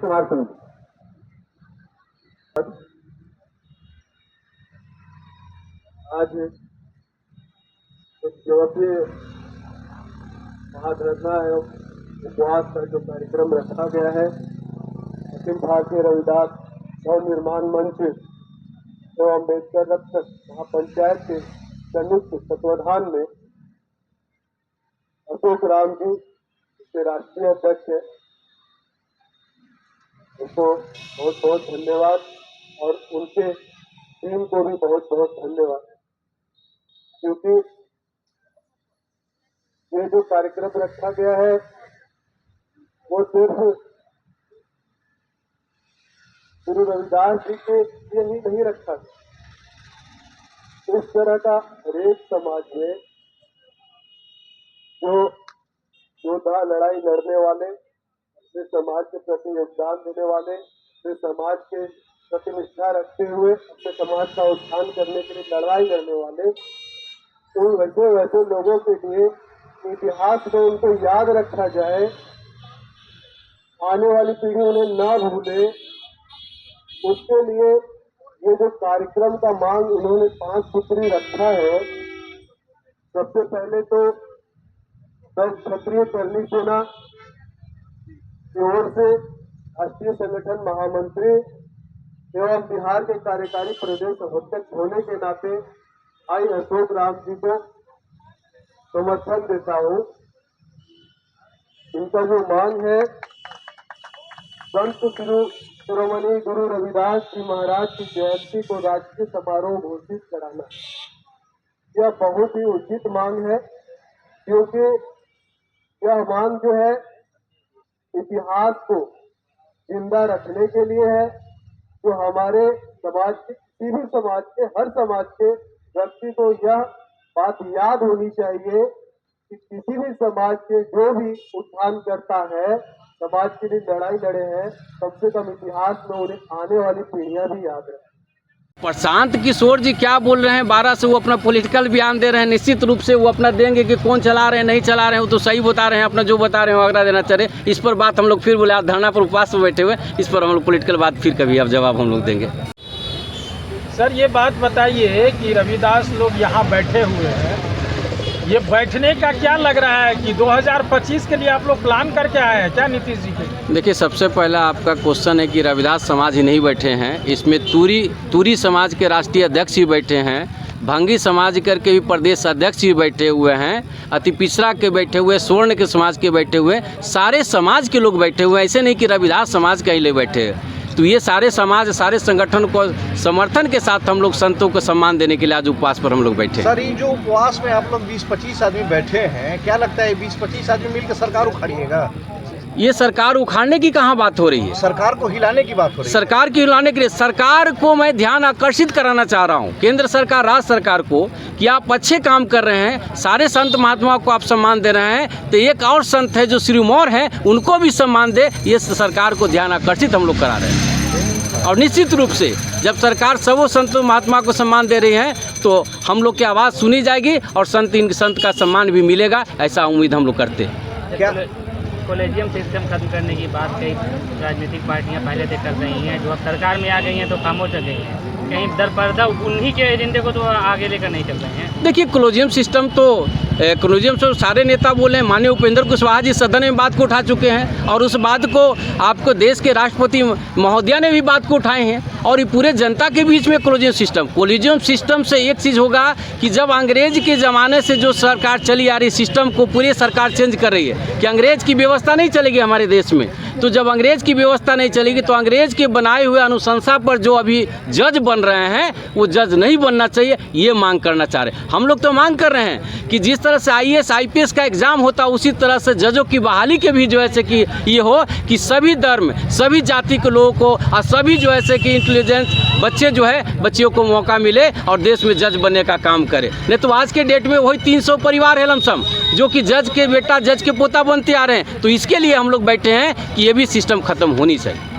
कुमार सिंह। आज एक दिवसीय महाधरना एवं उपवास का जो कार्यक्रम रखा गया है, अखिल भारतीय रविदास भवन निर्माण मंच एवं अम्बेडकर रक्त महापंचायत के संयुक्त तत्वाधान में अशोक राम जी के राष्ट्रीय अध्यक्ष है, उनको बहुत बहुत धन्यवाद और उनके टीम को भी बहुत बहुत धन्यवाद, क्योंकि ये जो कार्यक्रम रखा गया है वो सिर्फ गुरु रविदास जी के लिए ही नहीं रखा। इस तरह का हरेक समाज में जो योद्धा लड़ाई लड़ने वाले, अपने समाज के प्रति योगदान देने वाले, अपने समाज के प्रति निष्ठा रखते हुए अपने समाज का उत्थान करने के लिए लड़ाई लड़ने वाले, उन वैसे लोगों के लिए इतिहास में उनको याद रखा जाए, आने वाली पीढ़ी उन्हें ना भूले, उसके लिए ये जो कार्यक्रम का मांग उन्होंने 5 सूत्री रखा है। सबसे पहले तो क्षत्रिय करनी सेना की ओर से राष्ट्रीय संगठन महामंत्री एवं बिहार के कार्यकारी प्रदेश अध्यक्ष होने के नाते भाई अशोक राम जी को समर्थन देता हूँ। इनका जो मांग है, संत शिरोमणि गुरु रविदास जी महाराज की जयंती को राष्ट्रीय समारोह घोषित कराना, यह बहुत ही उचित मांग है, क्योंकि यह मांग जो है इतिहास को जिंदा रखने के लिए है, जो हमारे समाज के, किसी भी समाज के, हर समाज के व्यक्ति को यह बात याद होनी चाहिए कि किसी भी समाज के जो भी उत्थान करता है, समाज के लिए लड़ाई लड़े हैं, कम से कम इतिहास में उन्हें आने वाली पीढ़ियां भी याद रहे। प्रशांत किशोर जी क्या बोल रहे हैं, 12 से वो अपना पॉलिटिकल बयान दे रहे हैं, निश्चित रूप से वो अपना देंगे कि कौन चला रहे हैं नहीं चला रहे हैं, वो तो सही बता रहे हैं, अपना जो बता रहे हैं वो आग्रह देना चाहिए। इस पर बात हम लोग फिर बोले, आज धरना पर उपवास में बैठे हुए, इस पर हम लोग पॉलिटिकल बात फिर कभी अब जवाब हम लोग देंगे। सर ये बात बताइए कि रविदास लोग यहाँ बैठे हुए हैं, ये बैठने का क्या लग रहा है कि 2025 के लिए आप लोग प्लान करके आए हैं क्या नीतीश जी के? देखिए, सबसे पहला आपका क्वेश्चन है कि रविदास समाज ही नहीं बैठे हैं, इसमें तूरी समाज के राष्ट्रीय अध्यक्ष भी बैठे हैं, भंगी समाज करके भी प्रदेश अध्यक्ष भी बैठे हुए हैं, अति पिछड़ा के बैठे हुए, स्वर्ण के समाज के बैठे हुए, सारे समाज के लोग बैठे हुए हैं। ऐसे नहीं कि रविदास समाज का ही ले बैठे हैं। तो ये सारे समाज, सारे संगठन को समर्थन के साथ हम लोग संतों को सम्मान देने के लिए आज उपवास पर हम लोग बैठे हैं। सर, ये जो उपवास में आप लोग 20-25 आदमी बैठे हैं, क्या लगता है 20-25 आदमी मिलकर सरकार उखाड़िएगा? ये सरकार उखाड़ने की कहाँ बात हो रही है? सरकार को हिलाने की बात हो रही है। सरकार को हिलाने के लिए सरकार को मैं ध्यान आकर्षित कराना चाह रहा हूँ, केंद्र सरकार, राज्य सरकार को, कि आप अच्छे काम कर रहे हैं, सारे संत महात्माओं को आप सम्मान दे रहे हैं, तो एक और संत है जो सिरमौर है, उनको भी सम्मान दे, ये सरकार को ध्यान आकर्षित हम लोग करा रहे हैं। और निश्चित रूप से जब सरकार सबों संत महात्मा को सम्मान दे रही है, तो हम लोग की आवाज़ सुनी जाएगी और संत का सम्मान भी मिलेगा, ऐसा उम्मीद हम लोग करते हैं। क्या कॉलेजियम सिस्टम खत्म करने की बात कई राजनीतिक पार्टियां पहले से कर रही हैं, जो अब सरकार में आ गई हैं तो खामोश हो गई हैं, कहीं दरपर्दा उन्हीं के एजेंडे को तो आगे लेकर नहीं चल रहे हैं। देखिए, कॉलेजियम सिस्टम से सारे नेता बोले, माननीय उपेंद्र कुशवाहा जी सदन में बात को उठा चुके हैं, और उस बात को आपको देश के राष्ट्रपति महोदया ने भी बात को उठाए हैं, और ये पूरे जनता के बीच में कॉलेजियम सिस्टम से एक चीज़ होगा कि जब अंग्रेज के ज़माने से जो सरकार चली आ रही सिस्टम को पूरी सरकार चेंज कर रही है, कि अंग्रेज की व्यवस्था नहीं चलेगी हमारे देश में, तो जब अंग्रेज की व्यवस्था नहीं चलेगी तो अंग्रेज के बनाए हुए अनुशंसा पर जो अभी जज बन रहे हैं वो जज नहीं बनना चाहिए, ये मांग करना चाह रहे हैं। हम लोग तो मांग कर रहे हैं कि जिस तरह से IAS IPS का एग्ज़ाम होता है, उसी तरह से जजों की बहाली के भी जो है कि ये हो कि सभी धर्म, सभी जाति के लोगों को और सभी जो है कि इंटेलिजेंस बच्चियों को मौका मिले और देश में जज बनने का काम करे। नहीं तो आज के डेट में वही 300 परिवार है लमसम जो कि जज के बेटा, जज के पोता बनते आ रहे हैं। तो इसके लिए हम लोग बैठे हैं कि ये भी सिस्टम खत्म होनी चाहिए।